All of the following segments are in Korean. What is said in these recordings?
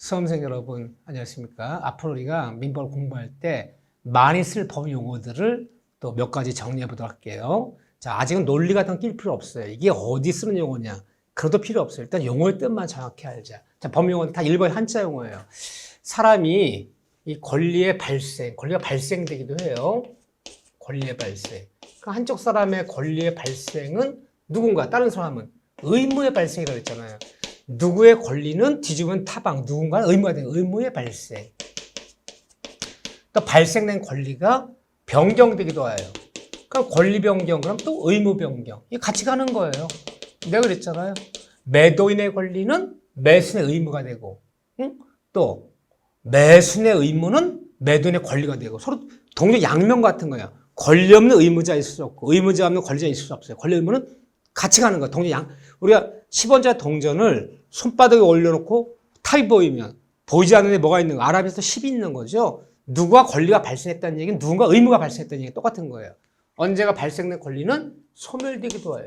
수험생 여러분, 안녕하십니까? 앞으로 우리가 민법을 공부할 때 많이 쓸 법 용어들을 또 몇 가지 정리해 보도록 할게요. 자, 아직은 논리 같은 거 낄 필요 없어요. 이게 어디 쓰는 용어냐? 그래도 필요 없어요. 일단 용어의 뜻만 정확히 알자. 자, 법 용어는 다 일본의 한자 용어예요. 사람이 이 권리의 발생, 권리가 발생되기도 해요. 권리의 발생. 그 한쪽 사람의 권리의 발생은 누군가, 다른 사람은 의무의 발생이라고 했잖아요. 누구의 권리는 뒤집으면 타방, 누군가는 의무가 되는 의무의 발생. 또 발생된 권리가 변경되기도 해요. 그럼 권리 변경, 그럼 또 의무 변경. 이게 같이 가는 거예요. 내가 그랬잖아요. 매도인의 권리는 매수인의 의무가 되고, 또 매수인의 의무는 매도인의 권리가 되고, 서로 동료 양면 같은 거예요. 권리 없는 의무자 있을 수 없고, 의무자 없는 권리자 있을 수 없어요. 권리 의무는 같이 가는 거예요. 동료 양. 우리가 10원짜리 동전을 손바닥에 올려놓고 탑이 보이면 보이지 않는데 뭐가 있는 거, 아랍에서 10이 있는 거죠. 누가 권리가 발생했다는 얘기는 누군가 의무가 발생했다는 얘기가 똑같은 거예요. 언제가 발생된 권리는 소멸되기도 해요.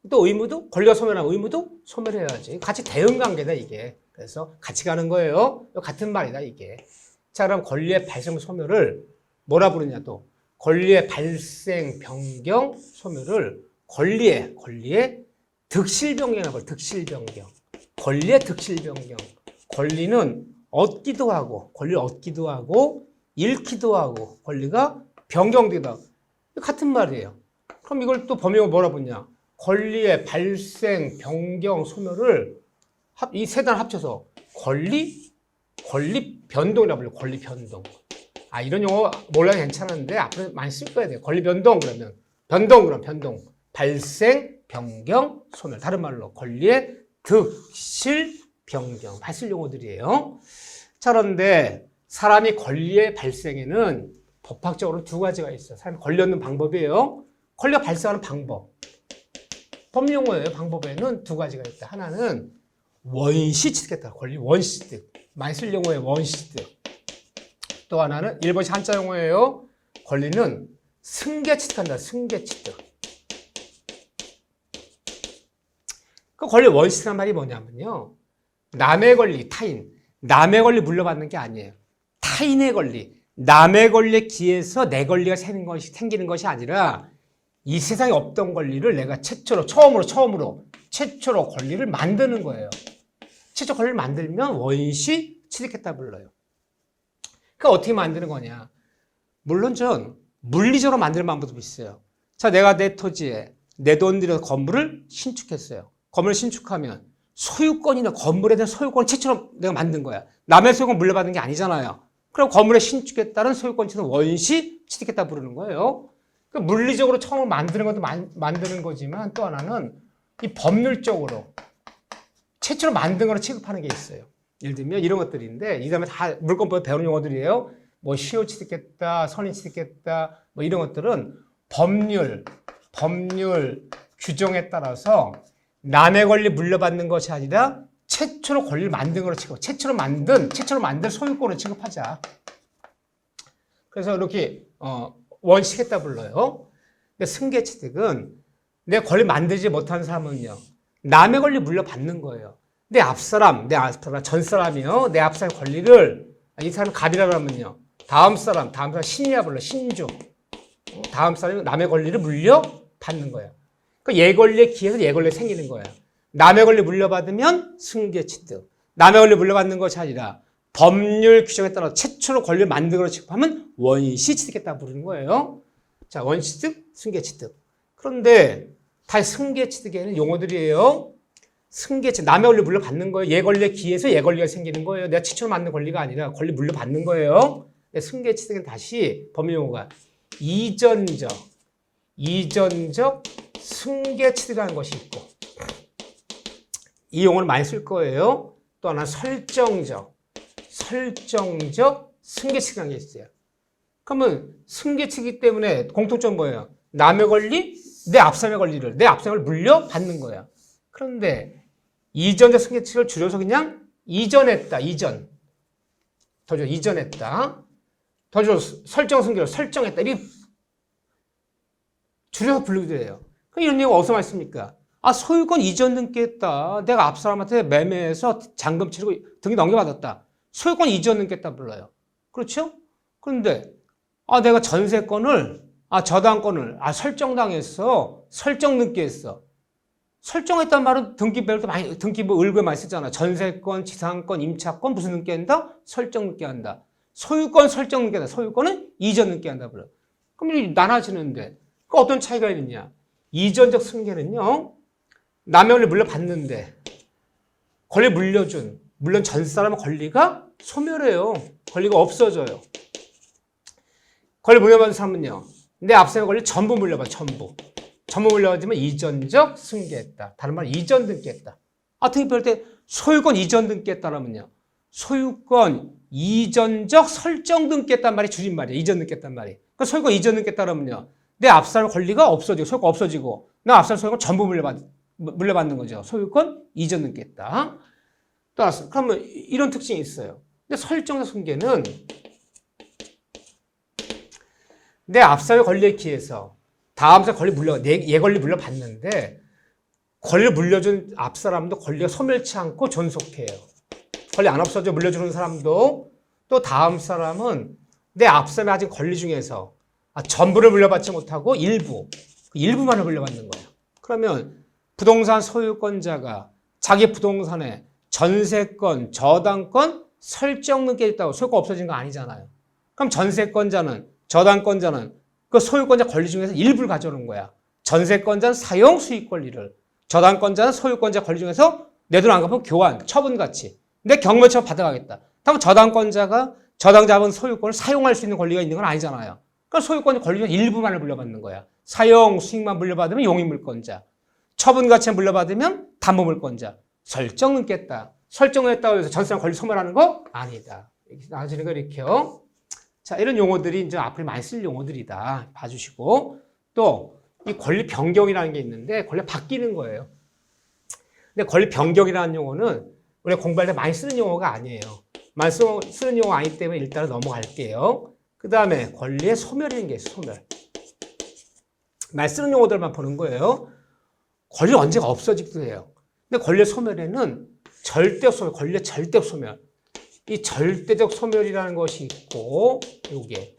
또 의무도, 권리가 소멸하면 의무도 소멸해야지. 같이 대응관계다 이게. 그래서 같이 가는 거예요. 같은 말이다 이게. 자, 그럼 권리의 발생 소멸을 뭐라 부르냐 또. 권리의 발생 변경 소멸을 권리의 득실 변경이라고 해요. 득실 변경. 권리의 득실 변경. 권리는 얻기도 하고, 권리를 얻기도 하고, 잃기도 하고, 권리가 변경되기도 하고. 같은 말이에요. 그럼 이걸 또 범위가 뭐라 부르냐? 권리의 발생, 변경, 소멸을 이 세 단 합쳐서 권리 변동이라고 불러요. 권리 변동. 아, 이런 용어 몰라도 괜찮은데 앞으로 많이 쓸 거야 돼요. 권리 변동 그러면 변동. 발생, 변경, 소멸. 다른 말로 권리의 득실, 변경. 많이 쓸 용어들이에요. 자, 그런데 사람이 권리의 발생에는 법학적으로 두 가지가 있어요. 사람이 권리 얻는 방법이에요. 권리가 발생하는 방법. 법용어예요. 방법에는 두 가지가 있다. 하나는 원시 취득했다. 권리 원시 취득. 많이 쓸 용어예요. 원시 취득. 또 하나는 일본식 한자 용어예요. 권리는 승계 취득한다. 승계 취득. 그 권리 원시 취득한 말이 뭐냐면요. 남의 권리, 타인. 남의 권리 물려받는 게 아니에요. 타인의 권리. 남의 권리에 기해서 내 권리가 생기는 것이 아니라 이 세상에 없던 권리를 내가 처음으로 권리를 만드는 거예요. 최초 권리를 만들면 원시 취득했다 불러요. 그러니까 어떻게 만드는 거냐? 물론 전 물리적으로 만드는 방법도 있어요. 자, 내가 내 토지에 내 돈 들여서 건물을 신축했어요. 건물을 신축하면 소유권이나 건물에 대한 소유권을 최초로 내가 만든 거야. 남의 소유권 물려받는 게 아니잖아요. 그럼 건물에 신축에 따른 소유권처럼 원시 취득했다 부르는 거예요. 그러니까 물리적으로 처음 만드는 것도 만드는 거지만 또 하나는 이 법률적으로 최초로 만든 거로 취급하는 게 있어요. 예를 들면 이런 것들인데 이 다음에 다 물권법에 배우는 용어들이에요. 뭐 시효 취득했다, 선의 취득했다, 뭐 이런 것들은 법률 규정에 따라서 남의 권리 물려받는 것이 아니라 최초로 권리를 만든 거로 취급, 최초로 만든 소유권을 취급하자. 그래서 이렇게 원시했다 불러요. 근데 승계 취득은 내 권리 만들지 못한 사람은요, 남의 권리 물려받는 거예요. 내 앞사람, 전 사람이요, 내 앞사람의 권리를 이 사람 갑이라고 하면요, 다음 사람 신이라 불러, 신주. 다음 사람이 남의 권리를 물려받는 거예요. 그 얘 권리에 기해서 얘 권리가 생기는 거예요. 남의 권리 물려받으면 승계 취득. 남의 권리 물려받는 것이 아니라 법률 규정에 따라 최초로 권리를 만든 걸로 취급하면 원시 취득했다 부르는 거예요. 자, 원시 취득, 승계 취득. 그런데 다 승계 취득에는 용어들이에요. 승계 취득, 남의 권리 물려받는 거예요. 얘 권리에 기해서 얘 권리가 생기는 거예요. 내가 최초로 만든 권리가 아니라 권리 물려받는 거예요. 승계 취득은 다시 법률 용어가 이전적 승계 취득이라는 것이 있고, 이 용어를 많이 쓸 거예요. 또 하나 설정적 승계 취득이라는 게 있어요. 그러면 승계 취득이기 때문에 공통점 뭐예요? 남의 권리, 내 앞사람의 권리를 물려받는 거예요. 그런데 이전적 승계 취득을 줄여서 그냥 이전했다. 더 줄여서 설정 승계를 설정했다. 이렇게 줄여서 부르기도 해요. 그럼 이런 용어 어디서 많이 씁니까? 소유권 이전 등기했다. 내가 앞 사람한테 매매해서 잔금 치르고 등기 넘겨받았다. 소유권 이전 등기했다 불러요. 그렇죠? 그런데 내가 전세권을 저당권을 설정당했어. 설정 등기했어. 설정했단 말은 등기별도 많이 등기부 을구에 많이 쓰잖아. 전세권, 지상권, 임차권 무슨 등기한다? 설정 등기한다. 소유권 설정 등기한다. 소유권은 이전 등기한다 불러. 그럼 나눠지는데 어떤 차이가 있느냐? 이전적 승계는요. 남의 권리 물려받는데 권리 물려준 물론 전 사람의 권리가 소멸해요. 권리가 없어져요. 권리 물려받은 사람은요. 내 앞서의 권리 전부 물려받아. 전부 물려받으면 이전적 승계했다. 다른 말로 이전 등기했다. 등기할 때 소유권 이전 등기했다라면요. 소유권 이전적 설정 등기했단 말이 줄임말이에요. 이전 등기했단 말이. 그러니까 소유권 이전 등기했다라면요. 내 앞살 권리가 없어지고 소유권 없어지고 내 앞살 소유권 전부 물려받는 거죠. 소유권 이전 등기했다. 따라서 그러면 이런 특징이 있어요. 근데 설정적 승계는 내 앞살 권리에 기해서 다음 살 권리 얘 권리 물려받는데 권리를 물려준 앞 사람도 권리가 소멸치 않고 존속해요. 권리 안 없어져 물려주는 사람도 또 다음 사람은 내 앞 사람이 가진 권리 중에서 전부를 물려받지 못하고 일부만을 물려받는 거예요. 그러면 부동산 소유권자가 자기 부동산에 전세권, 저당권 설정 등기에 있다고 소유권 없어진 거 아니잖아요. 그럼 전세권자는 저당권자는 그 소유권자 권리 중에서 일부를 가져오는 거야. 전세권자는 사용 수익 권리를, 저당권자는 소유권자 권리 중에서 내 돈 안 갚으면 교환, 처분같이 내 경매처 받아가겠다. 그럼 저당권자가 저당 잡은 소유권을 사용할 수 있는 권리가 있는 건 아니잖아요. 그러니까 소유권 권리 중 일부만을 물려받는 거야. 사용 수익만 물려받으면 용익물권자, 처분가치만 물려받으면 담보물권자. 설정 등기했다. 설정했다고 해서 전세랑 권리 소멸하는 거 아니다. 이렇게 나눠지는 거 이렇게요. 자, 이런 용어들이 이제 앞으로 많이 쓸 용어들이다. 봐주시고. 또, 이 권리 변경이라는 게 있는데, 권리 바뀌는 거예요. 근데 권리 변경이라는 용어는 우리가 공부할 때 많이 쓰는 용어가 아니에요. 많이 쓰는 용어 아니기 때문에 일단은 넘어갈게요. 그 다음에 권리의 소멸이라는 게 있어요. 소멸. 많이 쓰는 용어들만 보는 거예요. 권리 언제가 없어지기도 해요. 근데 권리의 소멸에는 절대적 소멸, 권리의 절대적 소멸. 이 절대적 소멸이라는 것이 있고, 요게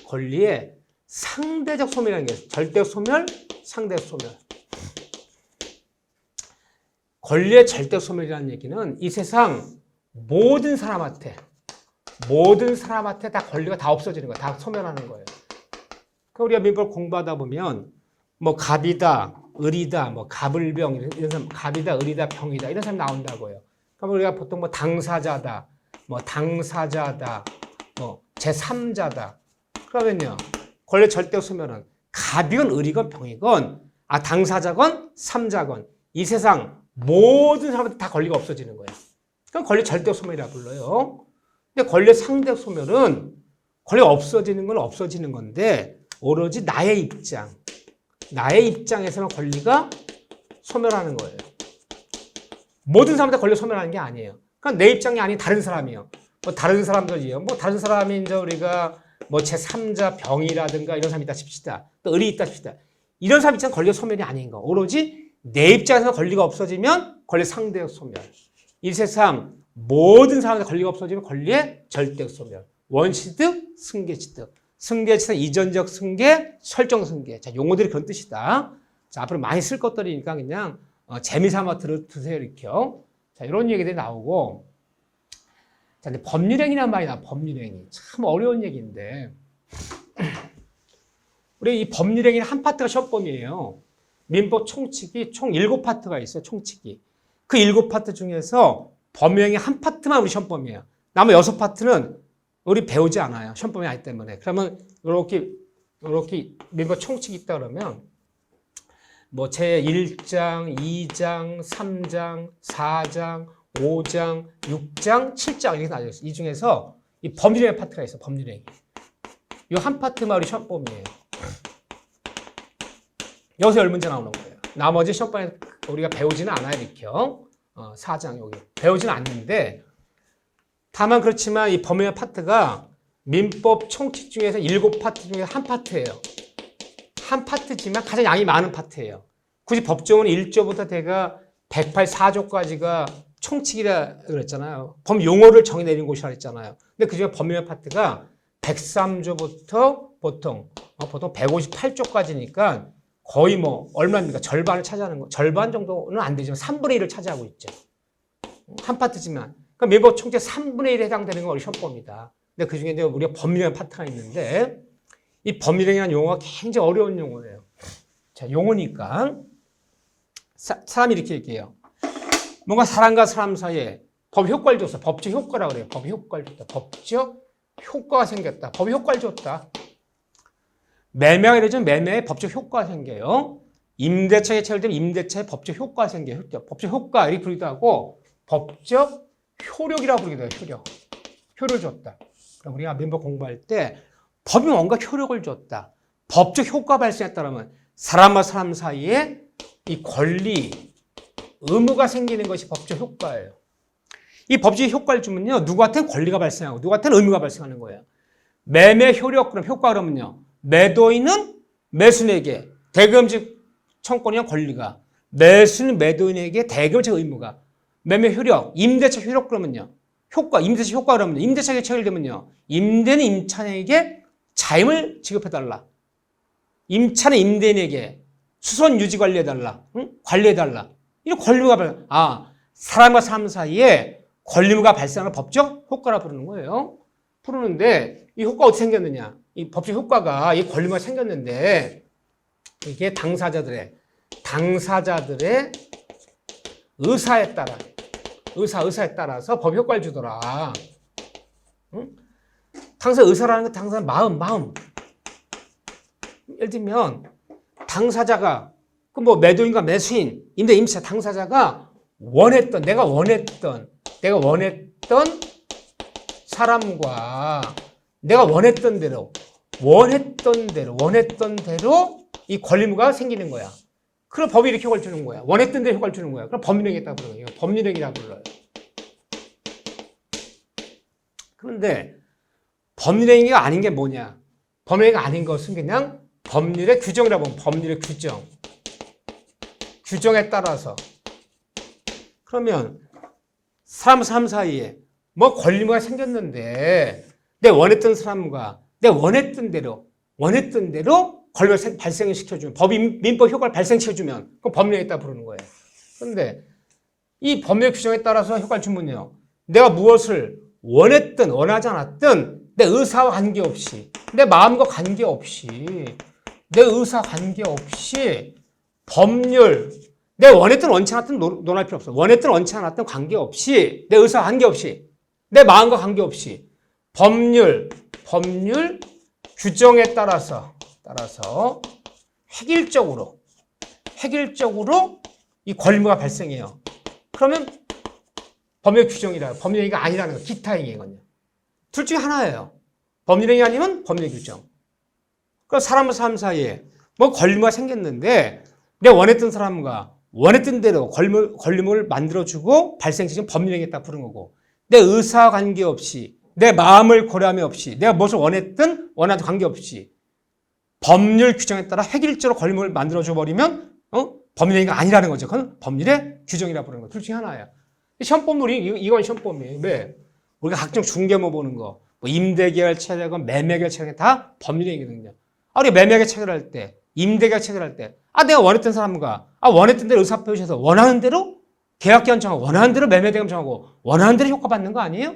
권리의 상대적 소멸이라는 게 있어요. 절대적 소멸, 상대적 소멸. 권리의 절대적 소멸이라는 얘기는 이 세상 모든 사람한테 다 권리가 다 없어지는 거예요. 다 소멸하는 거예요. 그러니까 우리가 민법 공부하다 보면 뭐 갑이다, 을이다, 뭐 갑을병 이런 사람, 갑이다, 을이다, 병이다 이런 사람이 나온다고요. 그럼 우리가 보통 뭐 당사자다, 뭐 제3자다. 그러면요, 권리 절대 소멸은 갑이건 을이건 병이건, 당사자건 삼자건 이 세상 모든 사람한테 다 권리가 없어지는 거예요. 그럼 권리 절대 소멸이라 불러요. 근데 권리 상대 소멸은 권리가 없어지는 건 없어지는 건데 오로지 나의 입장에서는 권리가 소멸하는 거예요. 모든 사람한테 권리 소멸하는 게 아니에요. 그러니까 내 입장이 아닌 다른 사람이요. 뭐 다른 사람들이요. 뭐 다른 사람이 이제 우리가 뭐 제3자 병이라든가 이런 사람이 있다 칩시다. 또 을이 있다 칩시다. 이런 사람 입장은 권리가 소멸이 아닌 거. 오로지 내 입장에서 권리가 없어지면 권리 상대적 소멸. 이 세상 모든 사람한테 권리가 없어지면 권리의 절대적 소멸. 원시득, 승계취득. 승계취득, 이전적 승계, 설정 승계. 자, 용어들이 그런 뜻이다. 자, 앞으로 많이 쓸 것들이니까 그냥 재미삼아 들으세요, 이렇게요. 자, 이런 얘기들이 나오고. 자, 근데 법률행위란 말이 나와, 법률행위. 참 어려운 얘기인데. 우리 이 법률행위는 한 파트가 시험범위예요. 민법 총칙이 총 7파트가 있어요, 총칙이. 그 7파트 중에서 법률행위 한 파트만 우리 시험범위예요. 나머지 6파트는 우리 배우지 않아요. 시험범위 아니기 때문에. 그러면 이렇게 민법 총칙이 있다 그러면 뭐 제1장, 2장, 3장, 4장, 5장, 6장, 7장 이렇게 나뉘어 있어요. 이 중에서 이 법률행위 파트가 있어요. 법률행위. 이 한 파트만 우리 시험범위예요. 여기서 10문제 나오는 거예요. 나머지 시험범위 우리가 배우지는 않아요. 이렇게요. 4장 여기 배우지는 않는데 다만 그렇지만 이 법률행위 파트가 민법 총칙 중에서 7파트 중에 한 파트예요. 한 파트지만 가장 양이 많은 파트예요. 굳이 법조문은 1조부터 대가 184조까지가 총칙이라 그랬잖아요. 법 용어를 정해내린 곳이라 그랬잖아요. 근데 그중에 법률 파트가 103조부터 보통 158조까지니까 거의 뭐 얼마입니까? 절반을 차지하는 거. 절반 정도는 안 되지만 3분의 1을 차지하고 있죠. 한 파트지만. 그러니까 매법 총칙 3분의 1에 해당되는 건 우리 시험법입니다. 근데 그중에 이제 우리가 법률이라는 파트가 있는데 이 법률이라는 용어가 굉장히 어려운 용어예요. 자, 용어니까 사람이 이렇게 얘기해요. 뭔가 사람과 사람 사이에 법 효과를 줬어. 법적 효과라고 그래요. 법 효과를 줬다. 법적 효과가 생겼다. 법이 효과를 줬다. 매매가 이루어지면 매매에 법적 효과가 생겨요. 임대차에 체결되면 임대차에 법적 효과가 생겨요. 법적 효과 이렇게 부르기도 하고 법적 효력이라고 부르기도 해요. 효력. 효력을 줬다. 그럼 우리가 민법 공부할 때 법이 뭔가 효력을 줬다. 법적 효과가 발생했다면 사람과 사람 사이에 이 권리, 의무가 생기는 것이 법적 효과예요. 이 법적 효과를 주면요. 누구한테는 권리가 발생하고 누구한테는 의무가 발생하는 거예요. 매매 효력, 그럼 효과 그러면요. 매도인은 매수인에게 대금즉 청권이나 권리가, 매수는 매도인에게 대금즉 의무가, 매매 효력, 임대차 효력 그러면요. 효과, 임대차 효과 그러면요. 임대차가 체결되면요. 임대는 임차인에게 자임을 지급해달라. 임차는 임대인에게 수선 유지 관리해달라. 응? 관리해달라. 이런 권리가 발생. 사람과 사람 사이에 권리가 발생하는 법적 효과라 부르는 거예요. 부르는데 이 효과가 어떻게 생겼느냐? 이 법적 효과가 이 권리가 생겼는데 이게 당사자들의 의사에 따라 의사에 따라서 법 효과를 주더라. 응? 당사 의사라는 건 당사 마음. 예를 들면 당사자가 그 뭐 매도인과 매수인, 임대 임차 당사자가 내가 원했던 사람과 내가 원했던 대로 이 권리무가 생기는 거야. 그럼 법이 이렇게 효과를 주는 거야. 원했던 대로 효과를 주는 거야. 그럼 법률행위했다고 부르는 거예요. 법률행위라고 불러요. 그런데 법률행위가 아닌 게 뭐냐? 법률행위가 아닌 것은 그냥 법률의 규정이라고 보면 법률의 규정에 따라서 그러면 사람 사이에 뭐 권리가 생겼는데 내 원했던 사람과 내 원했던 대로 권리를 발생시켜주면 민법 효과를 발생시켜주면 그건 법률행위다 부르는 거예요. 그런데 이 법률 규정에 따라서 효과를 주면요. 내가 무엇을 원했든 원하지 않았든 내 의사와 관계없이 내 마음과 관계없이 내 의사 관계없이 법률 내 원했든 원치 않았든 논할 필요 없어. 원했든 원치 않았든 관계없이 내 의사 관계없이 내 마음과 관계없이 법률 규정에 따라서 획일적으로 이 권리가 발생해요. 그러면 법률 규정이라 법률행위가 아니라는 거. 기타 행위거든요. 둘 중에 하나예요. 법률행위 아니면 법률 규정. 그럼 사람과 사람 사이에 뭐 권리가 생겼는데 내 원했던 사람과 원했던 대로 권리물을 만들어주고 발생시키면 법률행위했다 부르는 거고 내 의사와 관계없이 내 마음을 고려함이 없이 내가 무엇을 원했든 원하든 관계없이 법률 규정에 따라 획일적으로 권리물을 만들어줘 버리면 법률행위가 아니라는 거죠. 그건 법률의 규정이라 부르는 거. 둘 중에 하나예요. 시험법률이 이건 시험법이에요. 왜? 우리가 각종 중개모 보는 거, 뭐 임대계약 체결하건 매매계약 체결 다 법률행위거든요. 우리 매매계약 체결할 때, 임대계약 체결할 때, 내가 원했던 사람과 원했던 대로 의사 표시해서 원하는 대로 계약기간 정하고 원하는 대로 매매대금 정하고 원하는 대로 효과 받는 거 아니에요?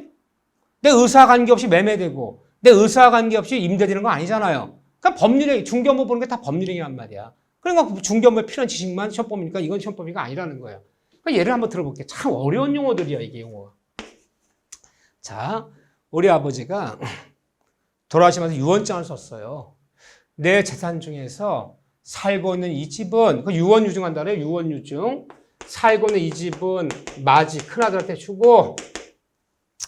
내 의사와 관계없이 매매되고 내 의사와 관계없이 임대되는 거 아니잖아요. 그러니까 법률행위, 중개업무 보는 게 다 법률행위란 말이야. 그러니까 중개업무에 필요한 지식만 시험법이니까 이건 시험법이가 아니라는 거예요. 그러니까 예를 한번 들어볼게요. 참 어려운 용어들이야 이게 용어가. 자, 우리 아버지가 돌아가시면서 유언장을 썼어요. 내 재산 중에서 살고 있는 이 집은 그 유언유증한다래요. 유언유증. 살고 있는 이 집은 마지 큰아들한테 주고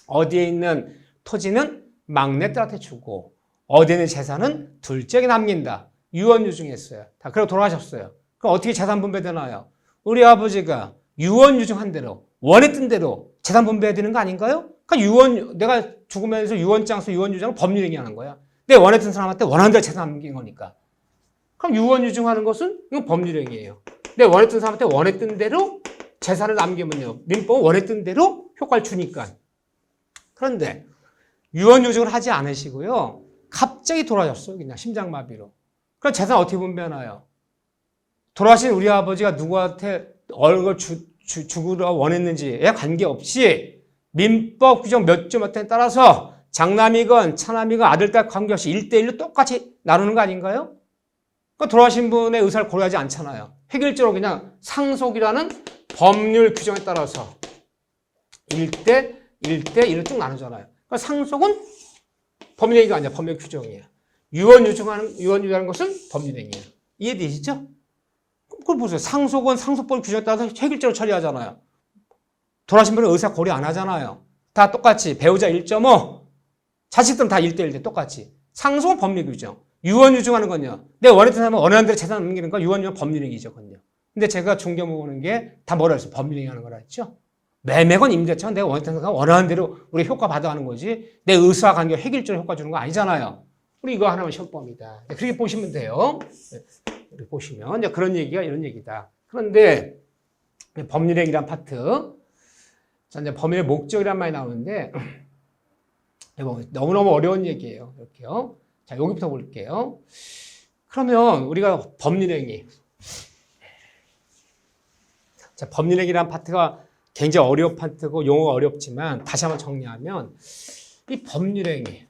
어디에 있는 토지는 막내딸한테 주고 어디에 있는 재산은 둘째에게 남긴다. 유언유증했어요. 다 그러고 돌아가셨어요. 그럼 어떻게 재산 분배되나요? 우리 아버지가 유언유증한 대로 원했던 대로 재산 분배해야 되는 거 아닌가요? 그러니까 내가 죽으면서 유언장 써 유언유증은 법률행위 하는 거야. 내 원했던 사람한테 원하는 대로 재산 남긴 거니까. 그럼 유언유증하는 것은 이건 법률행위예요. 내 원했던 사람한테 원했던 대로 재산을 남기면요. 민법은 원했던 대로 효과를 주니까. 그런데 유언유증을 하지 않으시고요. 갑자기 돌아가셨어요. 그냥 심장마비로. 그럼 재산 어떻게 분배하나요? 돌아가신 우리 아버지가 누구한테 얼굴 주기로 원했는지에 관계없이 민법 규정 몇 조 몇 호에 따라서 장남이건 차남이건 아들, 딸 관계없이 1대1로 똑같이 나누는 거 아닌가요? 그러니까 돌아가신 분의 의사를 고려하지 않잖아요. 획일적으로 그냥 상속이라는 법률 규정에 따라서 1대1로 쭉 나누잖아요. 그러니까 상속은 법률행위가 아니야. 법률 규정이에요. 유언유증하는 것은 법률행위예요. 이해되시죠? 그걸 보세요. 상속은 상속법 규정에 따라서 획일적으로 처리하잖아요. 돌아가신 분은 의사 고려 안 하잖아요. 다 똑같이 배우자 1.5, 자식들은 다 1대1 대 똑같이. 상속은 법률 규정. 유언유증하는 건요. 내 원했던 사람은 원하는 대로 재산 넘기는 건 유언유증은 법률행위죠. 근데 제가 중개보는 게 다 뭐라 했어요? 법률행위 하는 거라 했죠. 매매건 임대차는 내가 원했던 사람 원하는 대로 우리 효과 받아가는 거지 내 의사와 관계 획일적으로 효과 주는 거 아니잖아요. 우리 이거 하나만 시험법이다. 그렇게 보시면 돼요. 이렇게 보시면 이제 그런 얘기가 이런 얘기다. 그런데 법률행위란 파트, 자 이제 법률의 목적이란 말이 나오는데 너무너무 어려운 얘기예요. 이렇게요. 자 여기부터 볼게요. 그러면 우리가 법률행위, 자 법률행위란 파트가 굉장히 어려운 파트고 용어가 어렵지만 다시 한번 정리하면 이 법률행위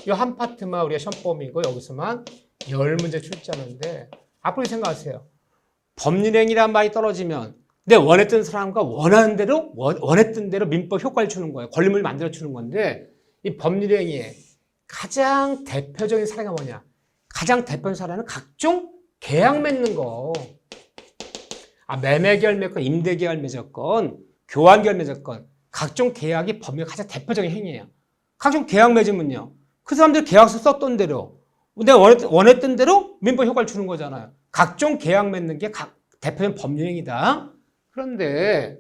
이 한 파트만 우리가 시험범위고 여기서만 10문제 출제하는데 앞으로 생각하세요. 법률행위란 말이 떨어지면 내 원했던 사람과 원하는 대로 원했던 대로 민법 효과를 주는 거예요. 권리물을 만들어 주는 건데 이 법률행위의 가장 대표적인 사례가 뭐냐? 가장 대표적인 사례는 각종 계약 맺는 거. 매매계약 맺건 임대계약 맺었건 교환계약 맺었건 각종 계약이 법률의 가장 대표적인 행위예요. 각종 계약 맺으면요. 그 사람들 계약서 썼던 대로 내가 원했던 대로 민법 효과를 주는 거잖아요. 각종 계약 맺는 게 대표적인 법률행위다. 그런데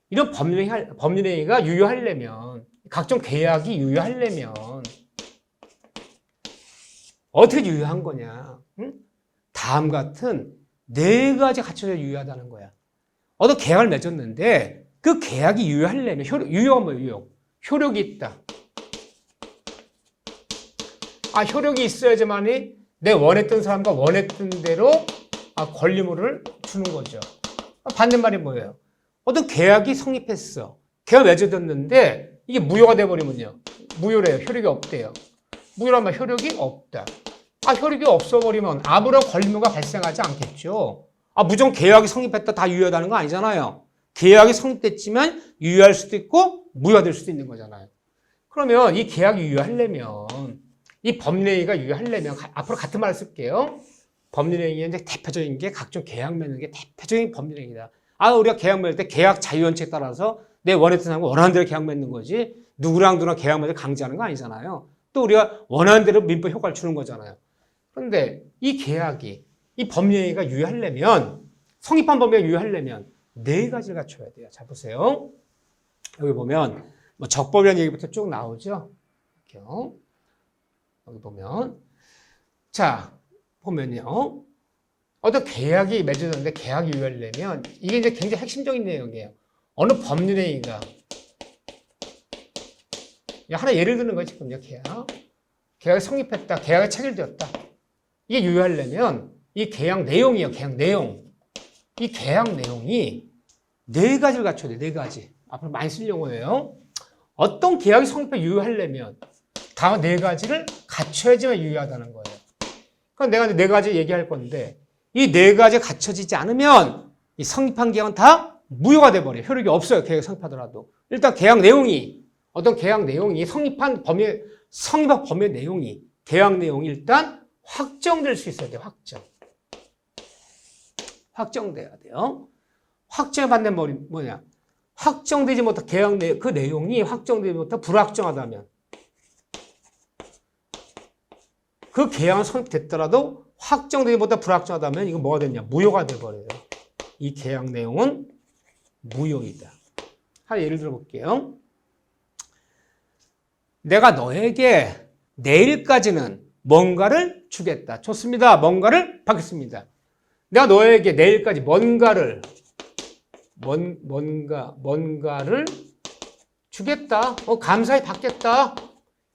이런 법률행위가 유효하려면 각종 계약이 유효하려면 어떻게 유효한 거냐? 다음 같은 4가지 갖춰져 유효하다는 거야. 어떤 계약을 맺었는데 그 계약이 유효하려면 유효가 뭐예요? 효력이 있다. 효력이 있어야지만이 내 원했던 사람과 원했던 대로 권리물을 주는 거죠. 반대말이 뭐예요? 어떤 계약이 성립했어. 계약 맺어졌는데 이게 무효가 돼버리면요. 무효래요. 효력이 없대요. 무효란 말 효력이 없다. 효력이 없어버리면 아무런 권리물가 발생하지 않겠죠. 무조건 계약이 성립했다 다 유효하다는 거 아니잖아요. 계약이 성립됐지만 유효할 수도 있고 무효될 수도 있는 거잖아요. 그러면 이 계약이 유효하려면 이 법률행위가 유효하려면 앞으로 같은 말을 쓸게요. 법률행위의 이제 대표적인 게 각종 계약 맺는 게 대표적인 법률행위다. 우리가 계약 맺을 때 계약 자유원칙에 따라서 내 원했던 사람과 원하는 대로 계약 맺는 거지 누구랑 계약 맺을 강제하는 거 아니잖아요. 또 우리가 원하는 대로 민법 효과를 주는 거잖아요. 그런데 이 계약이 이 법률행위가 유효하려면 성립한 법률이 유효하려면 4가지를 갖춰야 돼요. 자 보세요. 여기 보면 적법이라는 얘기부터 쭉 나오죠. 이렇게요. 여기 보면 자 보면요. 어떤 계약이 맺어졌는데 계약이 유효하려면 이게 이제 굉장히 핵심적인 내용이에요. 어느 법률행위가 하나 예를 드는 거지 지금요. 계약이 성립했다. 계약이 체결되었다. 이게 유효하려면 이 계약 내용이에요. 계약 내용. 이 계약 내용이 4가지를 갖춰야 돼요. 4가지. 앞으로 많이 쓸 용어예요. 어떤 계약이 성립해 유효하려면 다음 4가지를 갖춰야지만 유효하다는 거예요. 그럼 내가 4가지 얘기할 건데 이 4가지 갖춰지지 않으면 이 성립한 계약은 다 무효가 돼버려요. 효력이 없어요. 계약이 성립하더라도. 일단 계약 내용이 어떤 계약 내용이 성립한 법의 내용이 계약 내용이 일단 확정될 수 있어야 돼요. 확정돼야 돼요. 확정의 반대말이 뭐냐? 확정되지 못한 계약 그 내용이 확정되지 못한 불확정하다면 그 계약은 성립됐더라도 확정되지 못한 불확정하다면 이거 뭐가 됐냐? 무효가 돼버려요. 이 계약 내용은 무효이다. 하나 예를 들어 볼게요. 내가 너에게 내일까지는 뭔가를 주겠다. 좋습니다. 뭔가를 받겠습니다. 내가 너에게 내일까지 뭔가를 주겠다. 감사히 받겠다.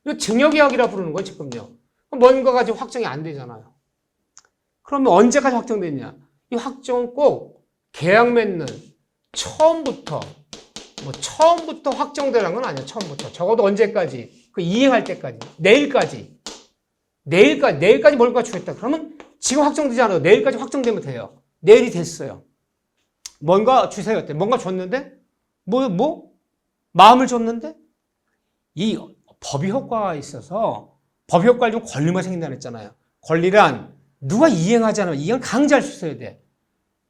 이거 증여계약이라 부르는 거예요, 지금요. 뭔가가 지금 확정이 안 되잖아요. 그러면 언제까지 확정됐냐? 이 확정은 꼭 계약 맺는 처음부터 확정되라는 건 아니야. 처음부터. 적어도 언제까지? 그 이행할 때까지. 내일까지 뭔가 주겠다. 그러면 지금 확정되지 않아도 내일까지 확정되면 돼요. 내일이 됐어요. 뭔가 주세요. 뭔가 줬는데? 마음을 줬는데? 이 법의 효과가 있어서 법의 효과를 좀 권리가 생긴다고 했잖아요. 권리란 누가 이행하지 않으면 이행 강제할 수 있어야 돼.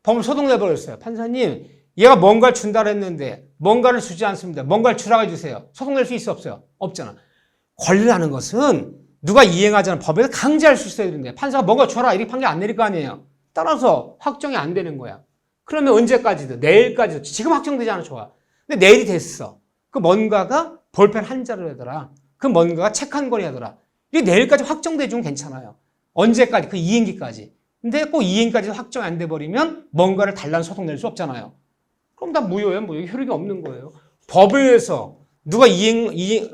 법을 소송내버렸어요. 판사님, 얘가 뭔가를 준다고 했는데 뭔가를 주지 않습니다. 뭔가를 주라고 해주세요. 소송낼 수 있어 없어요? 없잖아. 권리라는 것은 누가 이행하지 않은 법에서 강제할 수 있어야 되는데 판사가 뭔가 줘라 이렇게 판결 안 내릴 거 아니에요. 따라서 확정이 안 되는 거야. 그러면 언제까지도 내일까지도 지금 확정되지 않아 좋아. 근데 내일이 됐어. 그 뭔가가 볼펜 한 자루 하더라. 그 뭔가가 책 한 권이 하더라. 이게 내일까지 확정돼주면 괜찮아요. 언제까지? 그 이행기까지. 근데 꼭 이행까지 확정이 안 돼버리면 뭔가를 달라는 소송 낼 수 없잖아요. 그럼 다 무효예요. 효력이 없는 거예요. 법에 의해서 누가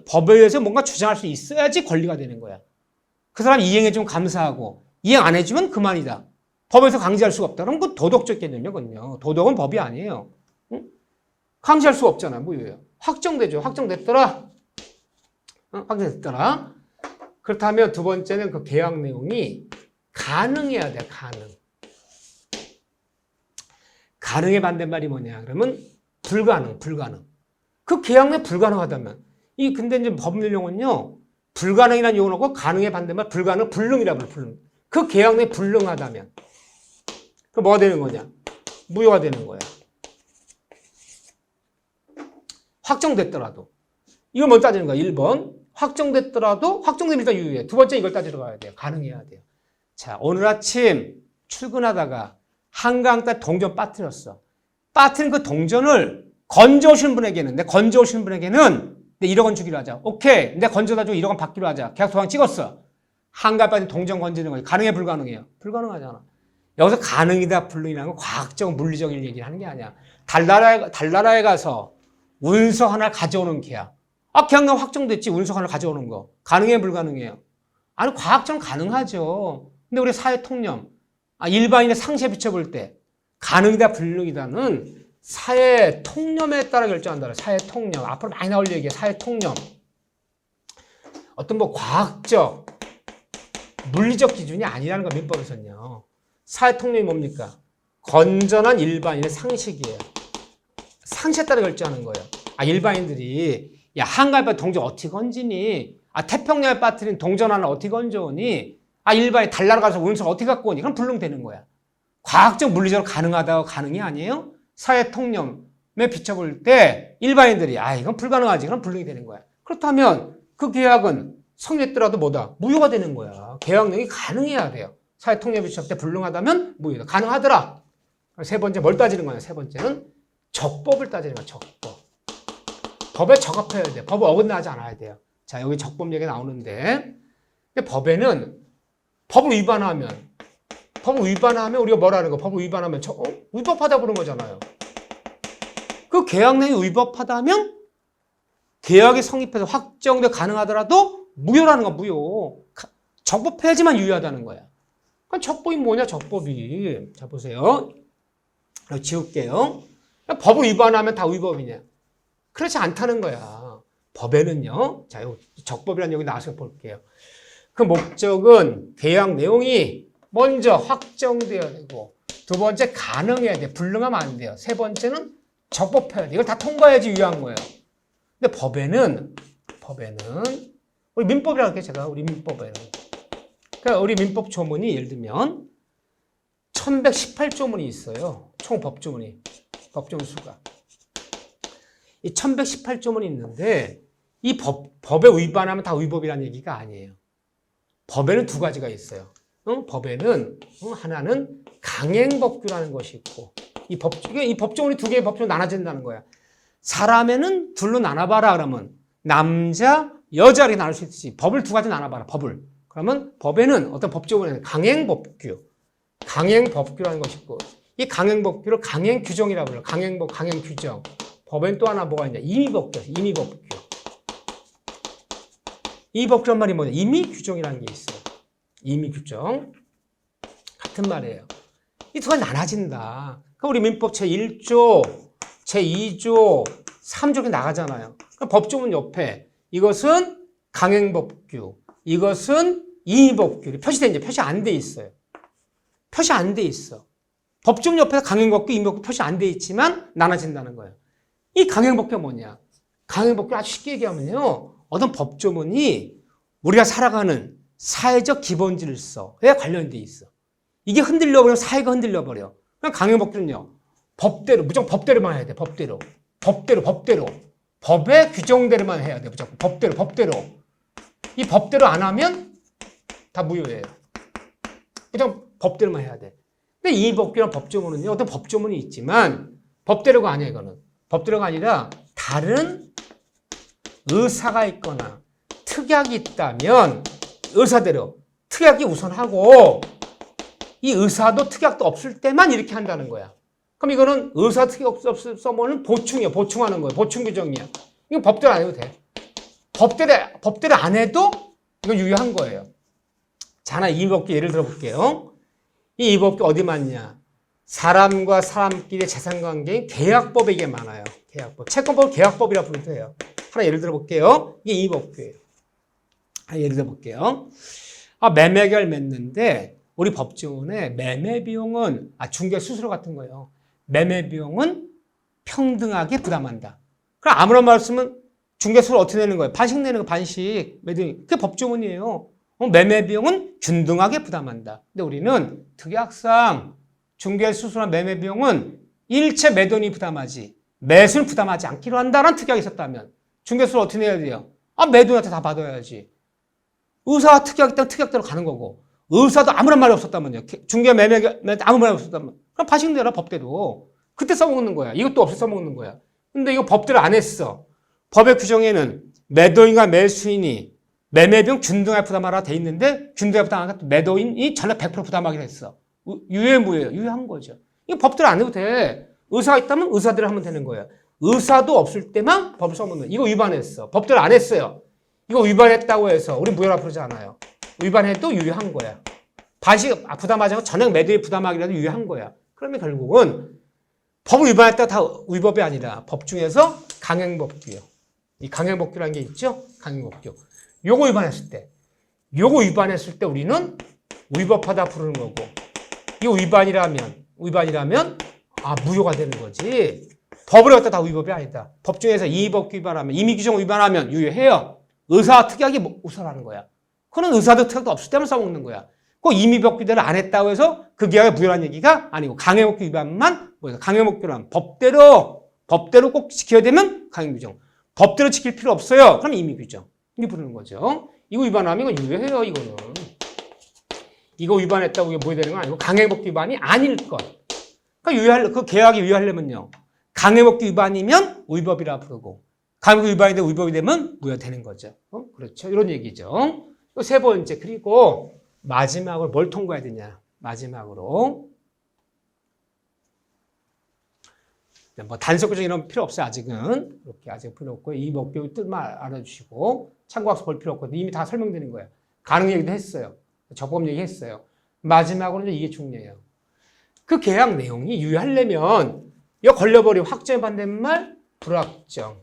법에 의해서 뭔가 주장할 수 있어야지 권리가 되는 거야. 그 사람 이행해주면 감사하고 이행 안 해주면 그만이다. 법에서 강제할 수가 없다. 그럼 그 도덕적 개념이요, 그건요. 도덕은 법이 아니에요. 응? 강제할 수가 없잖아요. 무효예요. 확정되죠. 확정됐더라. 확정됐더라. 그렇다면 두 번째는 그 계약 내용이 가능해야 돼. 가능의 반대말이 뭐냐? 그러면 불가능. 그 계약 내용 불가능하다면 근데 이제 법률 용어는요. 불가능이라는 용어고 가능의 반대말 불능이라고 불능. 그 계약 내용 불능하다면 그 뭐가 되는 거냐? 무효가 되는 거야. 확정됐더라도. 이걸 뭐 따지는 거야? 1번. 확정됐더라도 확정되면 일단 유효해. 두 번째 이걸 따지러 가야 돼요. 가능해야 돼요. 자, 오늘 아침 출근하다가 한강가에 동전 빠뜨렸어. 빠뜨린 그 동전을 건져오신 분에게는 1억 원 주기로 하자. 오케이. 내가 건져다 주고 1억 원 받기로 하자. 계약 도장 찍었어. 한강가에 빠진 동전 건지는 거지. 가능해, 불가능해요? 불가능하잖아. 여기서 가능이다, 불능이라는 건 과학적, 물리적인 얘기를 하는 게 아니야. 달나라에 가서 운석 하나 가져오는 계약. 계약만 확정됐지, 운석 하나 가져오는 거. 가능해, 불가능해요? 아니, 과학적으로 가능하죠. 근데 우리 사회 통념, 일반인의 상식에 비춰볼 때, 가능이다, 불능이다는 사회 통념에 따라 결정한다. 사회 통념. 앞으로 많이 나올 얘기예요. 사회 통념. 어떤 과학적, 물리적 기준이 아니라는 거 민법에서는요. 사회 통념이 뭡니까? 건전한 일반인의 상식이에요. 상식에 따라 결정하는 거예요. 일반인들이 한강에 빠진 동전 어떻게 건지니? 태평양에 빠뜨린 동전 하나 어떻게 건져오니? 일반인 달나라 가서 운석 어떻게 갖고 오니? 그럼 불능되는 거야. 과학적 물리적으로 가능하다고 가능이 아니에요? 사회 통념에 비춰볼 때 일반인들이 이건 불가능하지. 그럼 불능이 되는 거야. 그렇다면 그 계약은 성립했더라도 뭐다? 무효가 되는 거야. 계약 내용이 가능해야 돼요. 사회 통념에 비춰볼 때 불능하다면 무효다. 가능하더라. 세 번째 뭘 따지는 거냐? 세 번째는 적법을 따지는 거야. 적법. 법에 적합해야 돼. 법을 어긋나지 않아야 돼요. 자, 여기 적법 얘기 나오는데 근데 법에는 법을 위반하면 우리가 뭐라는 거? 법을 위반하면 위법하다 부르는 거잖아요. 그 계약 내용이 위법하다면 계약이 성립해서 확정돼 가능하더라도 무효라는 거 무효. 적법해야지만 유효하다는 거야. 그럼 적법이 뭐냐? 적법이. 자, 보세요. 지울게요. 법을 위반하면 다 위법이냐? 그렇지 않다는 거야. 법에는요. 자, 적법이라는 얘기 나와서 볼게요. 그 목적은 계약 내용이 먼저 확정되어야 되고 두 번째 가능해야 돼. 불능하면 안 돼요. 세 번째는 적법해야 돼. 이걸 다 통과해야지 유효한 거예요. 근데 법에는 우리 민법이라고 할게요. 제가 우리 민법에는 그러니까 우리 민법 조문이 예를 들면 1118조문이 있어요. 총 법조문이. 법조문 수가. 이 1118조문이 있는데 이 법에 위반하면 다 위법이라는 얘기가 아니에요. 법에는 두 가지가 있어요. 법에는 하나는 강행법규라는 것이 있고 이 법조문이 두 개의 법조문으로 나눠진다는 거야. 사람에는 둘로 나눠봐라 그러면 남자, 여자 이렇게 나눌 수 있듯이 법을 두 가지 나눠봐라. 법을. 그러면 법에는 어떤 법조문에는 강행법규라는 것이 있고 이 강행법규를 강행규정이라고 불러요. 강행규정. 법엔 또 하나 뭐가 있냐? 임의법규. 이 법규란 말이 뭐냐? 임의규정이라는 게 있어요. 임의규정. 같은 말이에요. 이 두 가지 나눠진다. 그럼 우리 민법 제1조, 제2조, 3조 이렇게 나가잖아요. 그럼 법조문 옆에 이것은 강행법규, 이것은 임의법규 표시 안 돼 있어요. 표시 안 돼 있어. 법조문 옆에 강행법규, 임의법규 표시 안 돼 있지만 나눠진다는 거예요. 이 강행법규가 뭐냐? 강행법규 아주 쉽게 얘기하면요. 어떤 법조문이 우리가 살아가는 사회적 기본 질서에 관련돼 있어. 이게 흔들려버리면 사회가 흔들려버려. 그럼 강행법규는요. 법대로, 무조건 법대로만 해야 돼. 법대로. 법의 규정대로만 해야 돼. 무조건 법대로. 이 법대로 안 하면 다 무효예요. 무조건 법대로만 해야 돼. 근데 이 법규랑 법조문은요. 어떤 법조문이 있지만 법대로가 아니야, 이거는. 법대로가 아니라 다른 의사가 있거나 특약이 있다면 의사대로 특약이 우선하고 이 의사도 특약도 없을 때만 이렇게 한다는 거야. 그럼 이거는 의사 특약 없으면 보충이야. 보충하는 거야. 보충 규정이야. 이거 법대로 안 해도 돼. 법대로 안 해도 이건 유효한 거예요. 자, 하나 임의법규 예를 들어 볼게요. 이 임의법규 어디 맞냐? 사람과 사람끼리의 재산관계인 계약법에 이게 많아요. 계약법. 채권법을 계약법이라 부르도 돼요. 하나 예를 들어 볼게요. 이게 임의법규예요. 예를 들어 볼게요. 매매계약을 맺는데 우리 법조문에 매매 비용은 중개 수수료 같은 거예요. 매매 비용은 평등하게 부담한다. 그럼 아무런 말 없으면 중개 수수료 어떻게 내는 거예요? 반씩 내는 거 반씩. 그게 법조문이에요. 매매 비용은 균등하게 부담한다. 근데 우리는 특약상 중개 수수료나 매매 비용은 일체 매도인이 부담하지 매수는 부담하지 않기로 한다는 특약이 있었다면 중개 수수료 어떻게 내야 돼요? 매도인한테 다 받아야지. 의사가 특약이 있다면 특약대로 가는 거고 의사도 아무런 말이 없었다면요. 중개 매매 아무 말이 없었다면 그럼 반씩 내라 법대로. 그때 써먹는 거야. 이것도 없이 써먹는 거야. 근데 이거 법대로 안 했어. 법의 규정에는 매도인과 매수인이 매매 비용 균등하게 부담하라 돼 있는데 균등하게 부담하니까 매도인이 전액 100% 무효하기로 했어. 유예 무효예요. 유효한 거죠. 이거 법대로 안 해도 돼. 의사가 있다면 의사대로 하면 되는 거예요. 의사도 없을 때만 법을 써먹는 거예요. 이거 위반했어. 법대로 안 했어요. 이거 위반했다고 해서 우리 무효라 부르지 않아요. 위반해도 유효한 거야. 반씩 부담하지 않고 전액 매도에 부담하기라도 유효한 거야. 그러면 결국은 법을 위반했다 다 위법이 아니라 법 중에서 강행법규요. 이 강행법규라는 게 있죠? 강행법규. 요거 위반했을 때 우리는 위법하다 부르는 거고 이거 위반이라면 무효가 되는 거지. 법을 갖다 다 위법이 아니다. 법 중에서 임의법규 위반하면 임의규정 위반하면 유효해요. 의사 특약이 우선하는 거야. 그건 의사도 특약도 없을 때만 써먹는 거야. 꼭 임의법규대로 안 했다고 해서 그 계약이 무효라는 얘기가 아니고 강행법규 위반만 강행법규란 법대로 꼭 지켜야 되면 강행규정. 법대로 지킬 필요 없어요. 그럼 임의규정. 이게 부르는 거죠. 이거 위반하면 이건 유효해요. 이거는. 이거 위반했다고 이게 뭐야 되는 건 아니고 강행법규 위반이 아닐 것. 그러니까 그 계약이 유효하려면요. 강행법규 위반이면 위법이라 부르고 강행법규 위반인데 위법이 되면 무효되는 거죠. 그렇죠. 이런 얘기죠. 세 번째 그리고 마지막으로 뭘 통과해야 되냐. 마지막으로 단속 규정 이런 필요 없어요. 아직은. 이렇게 아직 필요 없고 이 법규 뜻만 알아주시고 참고학습 볼 필요 없고 이미 다 설명되는 거예요. 가능 얘기도 했어요. 적법 얘기했어요. 마지막으로는 이게 중요해요. 그 계약 내용이 유효하려면 이거 걸려버리면 확정에 반대말 불확정.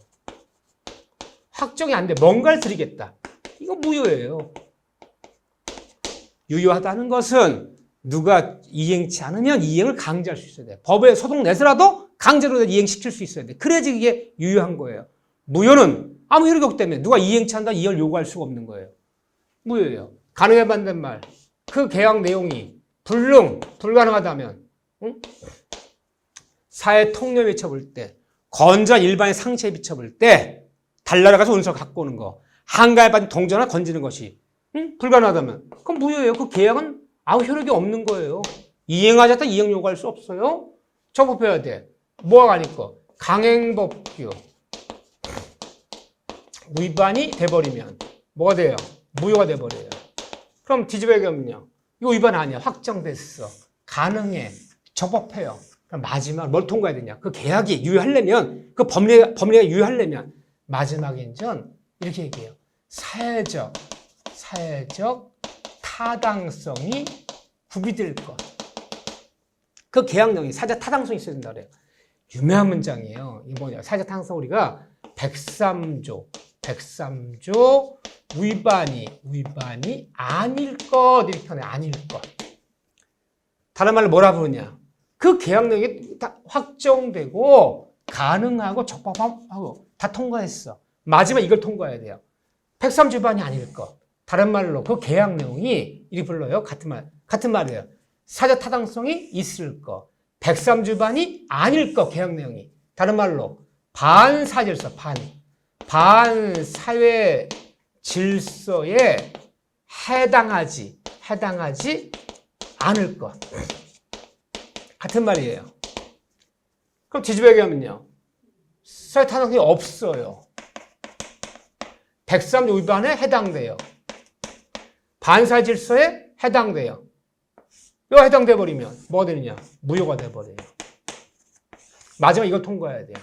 확정이 안 돼. 뭔가를 드리겠다. 이거 무효예요. 유효하다는 것은 누가 이행치 않으면 이행을 강제할 수 있어야 돼. 법에 소송 내서라도 강제로 이행시킬 수 있어야 돼. 그래야지 이게 유효한 거예요. 무효는 아무 효력이 없기 때문에 누가 이행치 한다 이행을 요구할 수가 없는 거예요. 무효예요. 가능해 반대말. 그 계약 내용이 불가능하다면 사회 통념에 비춰볼 때 건전한 일반의 상체에 비춰볼 때 달나라 가서 운석 갖고 오는 거 한가에 빠진 동전을 건지는 것이 불가능하다면 그럼 무효예요. 그 계약은 아무 효력이 없는 거예요. 이행하지 않다 이행 요구할 수 없어요. 적법해야 돼. 뭐가 아닐 거? 강행법규 위반이 돼버리면 뭐가 돼요? 무효가 돼버려요. 그럼 뒤집어 얘기하면요. 이거 위반 아니야. 확정됐어. 가능해. 적법해요. 그럼 마지막 뭘 통과해야 되냐. 그 계약이 유효하려면, 그 법리가 유효하려면 마지막 인전 이렇게 얘기해요. 사회적 타당성이 구비될 것. 그 계약 내용이 사회적 타당성이 있어야 된다 그래요. 유명한 문장이에요. 이거 뭐냐. 사회적 타당성 우리가 103조 위반이 아닐 것 이렇게 표현해. 아닐 것. 다른 말로 뭐라 부르냐. 그 계약 내용이 다 확정되고 가능하고 적법하고 다 통과했어. 마지막 이걸 통과해야 돼요. 103조 위반이 아닐 것. 다른 말로 그 계약 내용이 이렇게 불러요. 같은 말이에요. 사회적 타당성이 있을 것. 103조 위반이 아닐 것. 계약 내용이. 다른 말로 반사질서 반사회 질서에 해당하지 않을 것. 같은 말이에요. 그럼 뒤집어 얘기하면요. 사회 타당성이 없어요. 103조 위반에 해당돼요. 반사회 질서에 해당돼요. 이거 해당돼 버리면 뭐가 되느냐? 무효가 돼 버려요. 마지막 이걸 통과해야 돼요.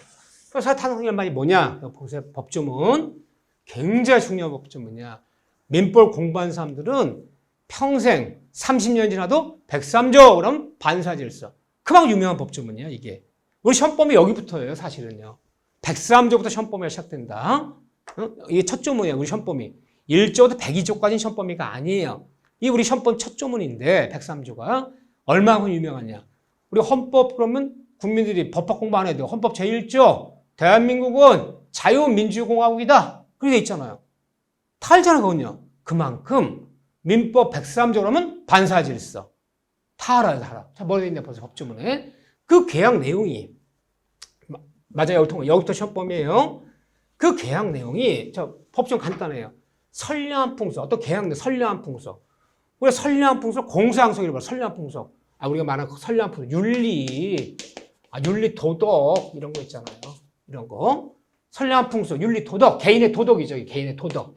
그래서 사회 타당성이 말이 뭐냐? 보세요. 법조문. 굉장히 중요한 법조문이야. 민법 공부한 사람들은 평생 30년 지나도 103조 그럼 반사회 질서. 그만큼 유명한 법조문이야 이게. 우리 시험범위 여기부터예요 사실은요. 103조부터 시험범위가 시작된다. 이게 첫 조문이야 우리 시험범위. 1조부터 102조까지는 시험범위가 아니에요. 이 우리 시험범위 첫 조문인데 103조가 얼마나 유명하냐. 우리 헌법 그러면 국민들이 법학 공부 안 해도 헌법 제1조 대한민국은 자유민주공화국이다. 그렇게 돼 있잖아요. 다 알잖아 그건요. 그만큼 민법 103조 그러면 반사회 질서. 다 알아요, 다 알아. 자, 뭐가 있냐, 벌써 법조문에. 그 계약 내용이, 맞아요, 여기부터 시험범위예요. 그 계약 내용이, 법조문 간단해요. 선량한 풍속, 어떤 계약 내용, 선량한 풍속. 우리가 선량한 풍속, 공사항성이라고 봐요, 선량한 풍속. 우리가 말하는 선량한 풍속, 윤리, 윤리 도덕, 이런 거 있잖아요. 이런 거. 선량한 풍속, 윤리 도덕, 개인의 도덕이죠, 개인의 도덕.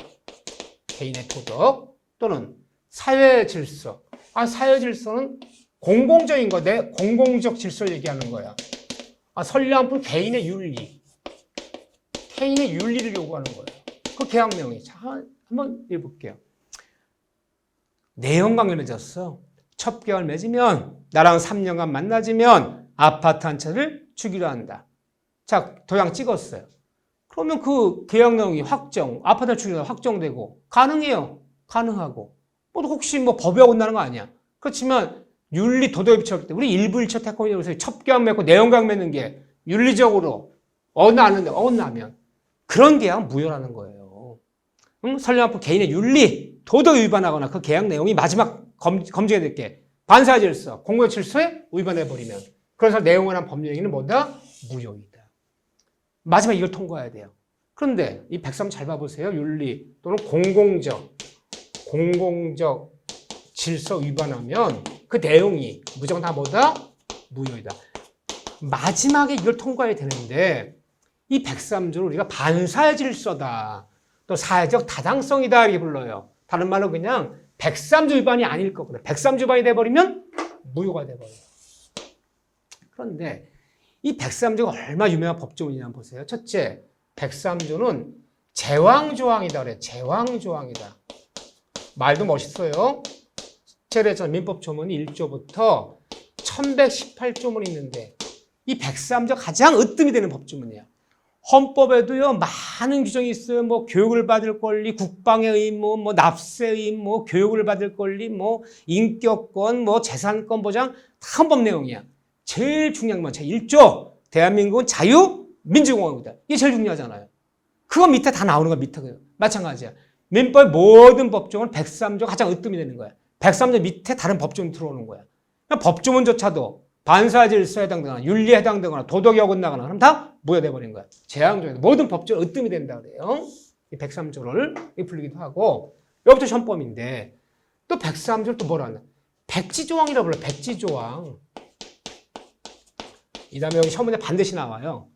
개인의 도덕. 또는 사회 질서. 사회 질서는 공공적인 거, 내 공공적 질서를 얘기하는 거야. 선량한 분 개인의 윤리. 개인의 윤리를 요구하는 거예요. 그 계약 내용이. 자, 한번 읽어볼게요. 내용 관계를 맺었어. 첩계약을 맺으면 나랑 3년간 만나지면 아파트 한 채를 주기로 한다. 자, 도장 찍었어요. 그러면 그 계약 내용이 아파트를 주기로 확정되고 가능해요. 가능하고. 혹시 법에 어긋나는 거 아니야. 그렇지만 윤리 도덕에 비춰볼 때 우리 일부 일처 태권에서 첩계약 맺고 내용계약 맺는 게 윤리적으로 어긋나면 그런 계약은 무효라는 거예요. 선량한 개인의 윤리, 도덕에 위반하거나 그 계약 내용이 마지막 검증해야 될 게 반사회 질서, 공공의 질서에 위반해버리면 그래서 내용을 한 법령에는 뭐다? 무효이다. 마지막 이걸 통과해야 돼요. 그런데 이 103 잘 봐보세요. 윤리 또는 공공적 질서 위반하면 그 내용이 무조건 다 뭐다? 무효이다. 마지막에 이걸 통과해야 되는데 이 103조를 우리가 반사회 질서다. 또 사회적 타당성이다 이렇게 불러요. 다른 말로 그냥 103조 위반이 아닐 거거든요. 103조 위반이 돼버리면 무효가 돼버려요. 그런데 이 103조가 얼마나 유명한 법조문이냐 한번 보세요. 첫째, 103조는 제왕조항이다 그래. 제왕조항이다. 말도 멋있어요. 제래전 민법조문이 1조부터 1118조문이 있는데 이 103조 가장 으뜸이 되는 법조문이야. 헌법에도요 많은 규정이 있어요. 교육을 받을 권리, 국방의 의무, 납세 의무, 교육을 받을 권리, 인격권, 재산권 보장 다 헌법 내용이야. 제일 중요한 건 제1조 대한민국은 자유민주공화국이다. 이게 제일 중요하잖아요. 그거 밑에 다 나오는 거야. 밑에 마찬가지야. 민법의 모든 법조문은 103조 가장 으뜸이 되는 거야. 103조 밑에 다른 법조문이 들어오는 거야. 법조문조차도 반사회 질서에 해당되거나 윤리에 해당되거나 도덕에 어긋나거나 그럼 다 무효돼버린 거야. 재앙조에서 모든 법조는 으뜸이 된다 그래요. 이 103조를 불리기도 하고 여기부터 시험범인데 또 103조를 또 뭐라 하나? 백지조항이라고 불러요. 백지조항. 이 다음에 여기 시험문제 반드시 나와요.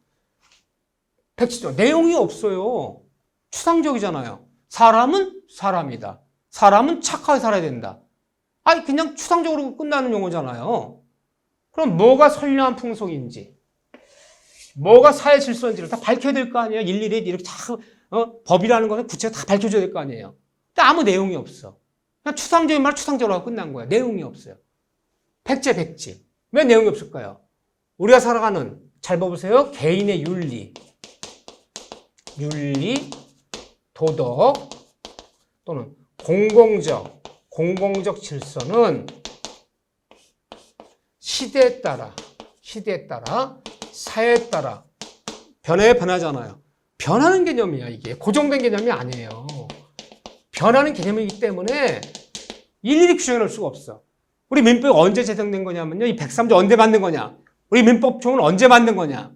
백지조항. 내용이 없어요. 추상적이잖아요. 사람은 사람이다. 사람은 착하게 살아야 된다. 아니, 그냥 추상적으로 끝나는 용어잖아요. 그럼 뭐가 선량한 풍속인지, 뭐가 사회 질서인지를 다 밝혀야 될 거 아니에요. 일일이 이렇게 다, 법이라는 것은 구체가 다 밝혀줘야 될 거 아니에요. 근데 아무 내용이 없어. 그냥 추상적인 말 추상적으로 하고 끝난 거야. 내용이 없어요. 백제, 백지. 왜 내용이 없을까요? 우리가 살아가는, 잘 봐보세요. 개인의 윤리, 도덕, 또는 공공적 질서는 시대에 따라, 사회에 따라 변하잖아요. 변하는 개념이야, 이게. 고정된 개념이 아니에요. 변하는 개념이기 때문에 일일이 규정해 놓을 수가 없어. 우리 민법이 언제 제정된 거냐면요. 이 103조 언제 만든 거냐? 우리 민법총은 언제 만든 거냐?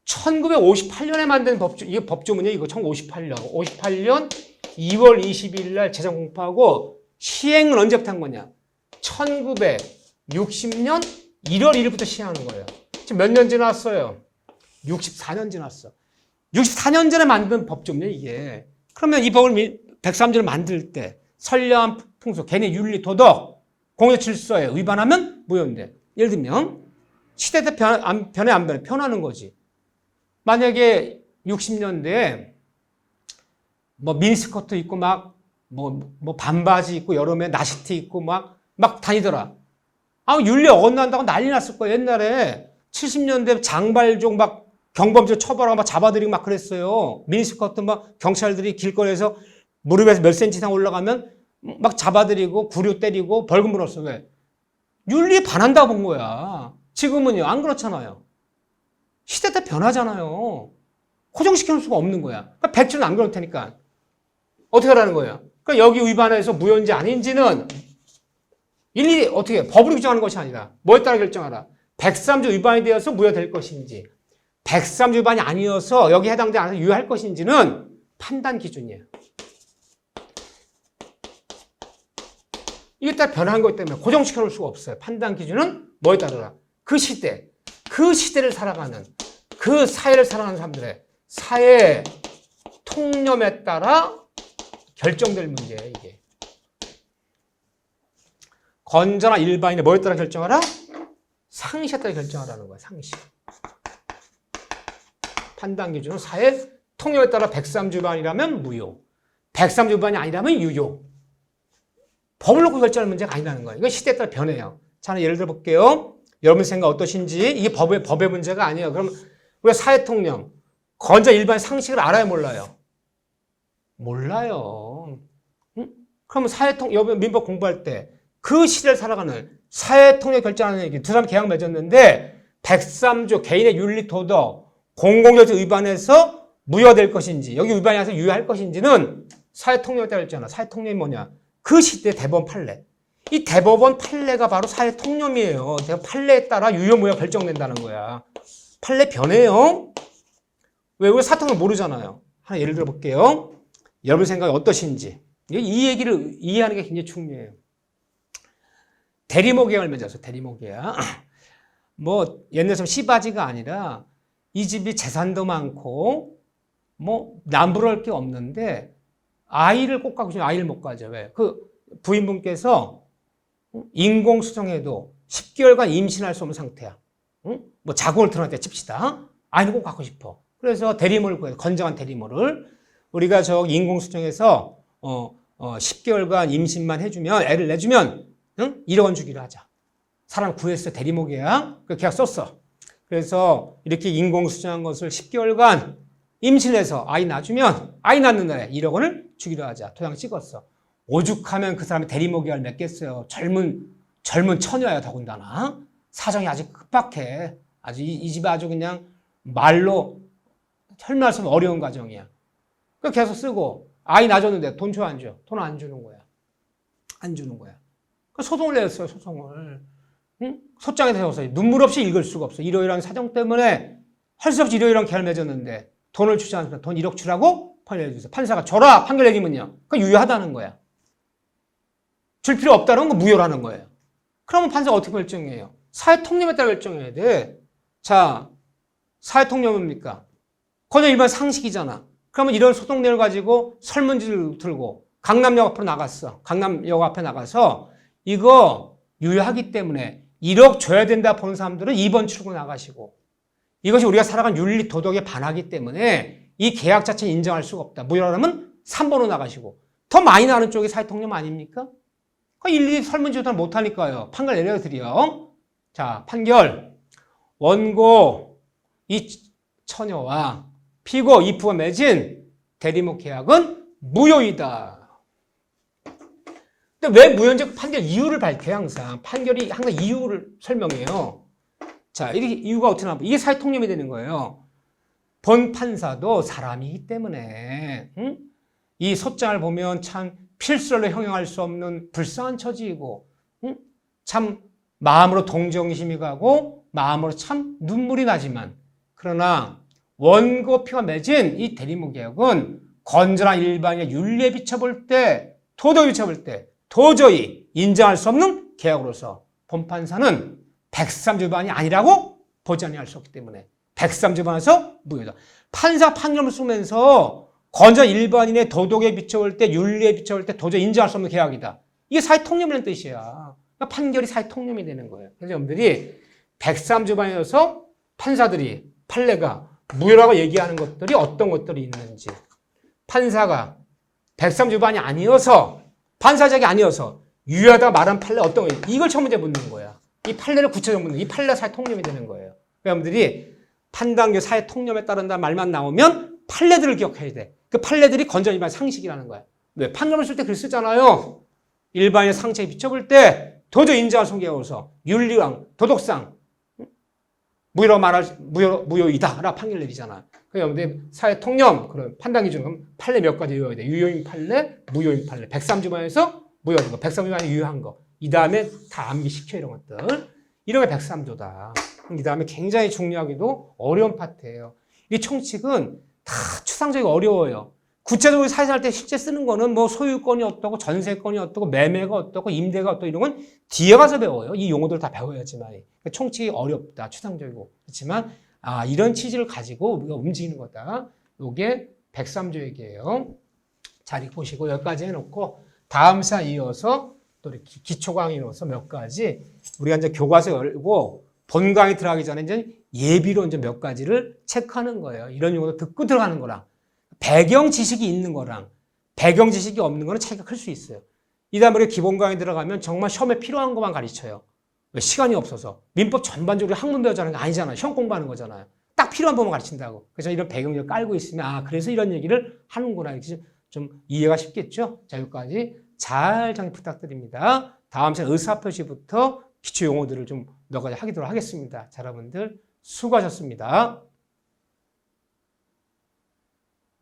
1958년에 만든 법조, 이게 법조문이에요. 이거 1958년. 58년 2월 22일 날 제정 공포하고 시행은 언제부터 한 거냐? 1960년 1월 1일부터 시행하는 거예요. 지금 몇 년 지났어요? 64년 지났어. 64년 전에 만든 법조문이에요, 이게. 그러면 이 법을 103조를 만들 때 선량한 풍속, 개인의 윤리, 도덕, 공적 질서에 위반하면 무효인데. 예를 들면 시대 때 변해 안 변해? 변하는 거지. 만약에 60년대에 뭐 미니스커트 입고 막 뭐 반바지 입고 여름에 나시티 입고 막 다니더라. 윤리 어긋난다고 난리 났을 거야. 옛날에 70년대 장발종 막 경범죄 처벌하고 막 잡아들이고 막 그랬어요. 미니스커트 막 경찰들이 길거리에서 무릎에서 몇 센치 이상 올라가면 막 잡아들이고 구류 때리고 벌금 물었어. 왜? 윤리에 반한다고 본 거야. 지금은요, 안 그렇잖아요. 시대 때 변하잖아요. 고정시켜놓을 수가 없는 거야. 그러니까 백주는 안 그럴 테니까. 어떻게 하라는 거예요? 그러니까 여기 위반해서 무효인지 아닌지는 일일이 어떻게, 법으로 규정하는 것이 아니라 뭐에 따라 결정하라. 103조 위반이 되어서 무효될 것인지, 103조 위반이 아니어서 여기 해당되지 않아서 유효할 것인지는 판단 기준이에요. 이게 다 변한 거기 때문에 고정시켜 놓을 수가 없어요. 판단 기준은 뭐에 따르라. 그 시대를 살아가는, 그 사회를 살아가는 사람들의 사회 통념에 따라 결정될 문제예요, 이게. 건전한 일반인의 뭐에 따라 결정하라? 상식에 따라 결정하라는 거야, 상식. 판단 기준은 사회 통념에 따라 103조 위반이라면 무효, 103조 위반이 아니라면 유효. 법을 놓고 결정하는 문제가 아니라는 거예요. 이건 시대에 따라 변해요. 자, 예를 들어 볼게요. 여러분 생각 어떠신지. 이게 법의 문제가 아니에요. 그럼 우리가 사회 통념, 건전 일반의 상식을 알아요, 몰라요? 몰라요. 응? 그러면 민법 공부할 때 그 시대를 살아가는 사회 통념 결정하는 얘기, 두 사람 계약 맺었는데 103조 개인의 윤리 도덕, 공공적 위반해서 무효될 것인지, 여기 위반이 아니라 유효할 것인지는 사회 통념에 따라 결정하나. 사회 통념이 뭐냐? 그 시대 대법원 판례. 이 대법원 판례가 바로 사회 통념이에요. 판례에 따라 유효 무효 결정된다는 거야. 판례 변해요. 왜? 우리가 사통을 모르잖아요. 하나 예를 들어 볼게요. 여러분 생각이 어떠신지. 이 얘기를 이해하는 게 굉장히 중요해요. 대리모 계약을 맺었어요. 대리모 계약. 뭐 옛날처럼 시바지가 아니라 이 집이 재산도 많고 뭐 남부러울 게 없는데 아이를 꼭 갖고 싶으면 아이를 못 가져. 왜? 그 부인분께서 인공수정해도 10개월간 임신할 수 없는 상태야. 응? 뭐 자궁을 드러냈다 칩시다. 아이는 꼭 갖고 싶어. 그래서 대리모를 구해요. 건강한 대리모를. 우리가 인공수정해서 10개월간 임신만 해주면, 애를 내주면 1억 원 주기로 하자. 사람 구했어. 대리모 계약. 그 계약 썼어. 그래서 이렇게 인공수정한 것을 10개월간 임신해서 아이 낳아주면 아이 낳는 날에 1억 원을 주기로 하자. 도장 찍었어. 오죽하면 그 사람이 대리모 계약을 맺겠어요. 젊은 처녀야, 더군다나. 사정이 아직 급박해. 아주 이 집이 아주 그냥 말로 설명할 수 없는 어려운 가정이야. 그 계속 쓰고 아이 낳아줬는데 돈 줘, 안 줘? 돈 안 주는 거야. 안 주는 거야. 그 소송을 냈어요, 소송을. 응? 소장에 세워서 눈물 없이 읽을 수가 없어. 이러이러한 사정 때문에 할 수 없이 이러이러한 계약을 맺었는데 돈을 주지 않으면 돈 1억 주라고 판결 내주세요. 판사가 줘라 판결 내리면요. 그 유효하다는 거야. 줄 필요 없다는 건 무효라는 거예요. 그러면 판사가 어떻게 결정해요? 사회 통념에 따라 결정해야 돼. 자, 사회 통념은 뭡니까? 그냥 일반 상식이잖아. 그러면 이런 소송 내용을 가지고 설문지를 들고 강남역 앞으로 나갔어. 강남역 앞에 나가서 이거 유효하기 때문에 1억 줘야 된다 보는 사람들은 2번 출구 나가시고, 이것이 우리가 살아간 윤리 도덕에 반하기 때문에 이 계약 자체는 인정할 수가 없다. 무효라면 3번으로 나가시고, 더 많이 나는 쪽이 사회통념 아닙니까? 일일이 설문조사를 못하니까요. 판결 내려드려. 자, 판결. 원고 이 처녀와 피고 이프가 맺은 대리목 계약은 무효이다. 근데 왜 무효인지 판결 이유를 밝혀요. 항상 판결이 항상 이유를 설명해요. 자, 이렇게 이유가 어떻게 나와? 이게 사회통념이 되는 거예요. 본 판사도 사람이기 때문에 이 소장을 보면 참 필설로 형용할 수 없는 불쌍한 처지이고, 참 마음으로 동정심이 가고 마음으로 참 눈물이 나지만, 그러나 원고 피가 맺은 이 대리목 계약은 건전한 일반의 윤리에 비춰볼 때, 도덕에 비춰볼 때 도저히 인정할 수 없는 계약으로서 본 판사는 103주반이 아니라고 보지 아니할 수 없기 때문에 103주반에서 무효다. 판사 판결을 쓰면서 건전한 일반인의 도덕에 비춰볼 때, 윤리에 비춰볼 때 도저히 인정할 수 없는 계약이다. 이게 사회통념이라는 뜻이야. 그러니까 판결이 사회통념이 되는 거예요. 그래서 여러분들이 103주반이어서 판사들이, 판례가 무효라고 얘기하는 것들이 어떤 것들이 있는지, 판사가 103주반이 아니어서, 판사작이 아니어서 유효하다고 말한 판례 어떤 거예요? 이걸 처음 문제 묻는 거야. 이 판례를 구체적으로 묻는, 이 판례가 사회통념이 되는 거예요. 여러분들이 판단교 사회통념에 따른다는 말만 나오면 판례들을 기억해야 돼. 그 판례들이 건전 일반 상식이라는 거야. 왜? 판결을 쓸 때 글 쓰잖아요. 일반의 상식에 비춰볼 때 도저히 인정할 수 없는 계약으로서 윤리상, 도덕상 무효라고 무효이다 라고 판결 내리잖아. 여러분들 사회통념, 그런 판단 기준은 판례 몇 가지 외워야 돼. 유효인 판례, 무효인 판례. 103주반에서 무효한 거, 103주반에 유효한 거. 이 다음에 다 암기시켜, 이런 것들. 이런 게 103조다. 이 다음에 굉장히 중요하게도 어려운 파트예요. 이 총칙은 다 추상적이고 어려워요. 구체적으로 사회생활 때 실제 쓰는 거는 뭐 소유권이 어떻고, 전세권이 어떻고, 매매가 어떻고, 임대가 어떻고, 이런 건 뒤에 가서 배워요. 이 용어들 다 배워야지만. 총칙이 어렵다, 추상적이고. 그렇지만 이런 취지를 가지고 우리가 움직이는 거다. 이게 103조 얘기예요. 잘 보시고 여기까지 해놓고 다음 시간 이어서 또 이렇게 기초 강의로서 몇 가지 우리가 이제 교과서 열고 본 강의 들어가기 전에 이제 예비로 이제 몇 가지를 체크하는 거예요. 이런 용어도 듣고 들어가는 거랑 배경 지식이 있는 거랑 배경 지식이 없는 거는 차이가 클 수 있어요. 이 다음에 우리 기본 강의 들어가면 정말 시험에 필요한 것만 가르쳐요. 왜? 시간이 없어서. 민법 전반적으로 학문 배우자는 게 아니잖아요. 시험 공부하는 거잖아요. 딱 필요한 부분 가르친다고. 그래서 이런 배경을 깔고 있으면 그래서 이런 얘기를 하는구나. 이렇게 좀 이해가 쉽겠죠? 자, 여기까지 잘 정리 부탁드립니다. 다음 시간 의사표시부터 기초 용어들을 좀 몇 가지 하도록 하겠습니다. 자, 여러분들 수고하셨습니다.